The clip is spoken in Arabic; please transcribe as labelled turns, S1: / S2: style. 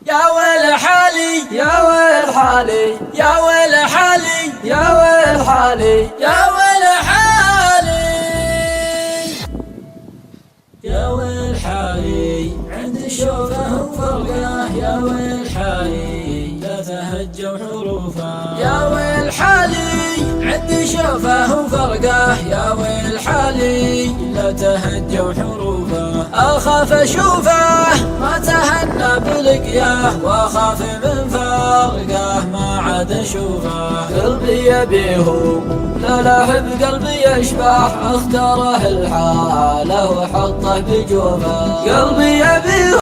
S1: يا ويل حالي يا ويل حالي يا ويل حالي يا ويل حالي يا ويل حالي يا ويل حالي عند شوفه وفرقه يا ويل حالي لا تهجوا حروفه يا ويل حالي عند شوفه وفرقه يا ويل حالي لا تهجوا حروفه أخاف أشوفه ما تهنى بلقياه وأخاف من فرقه ما عاد أشوفه قلبي يبيه لا لاحب قلبي يشبح اختاره الحالة وحطه بجوفه قلبي يبيه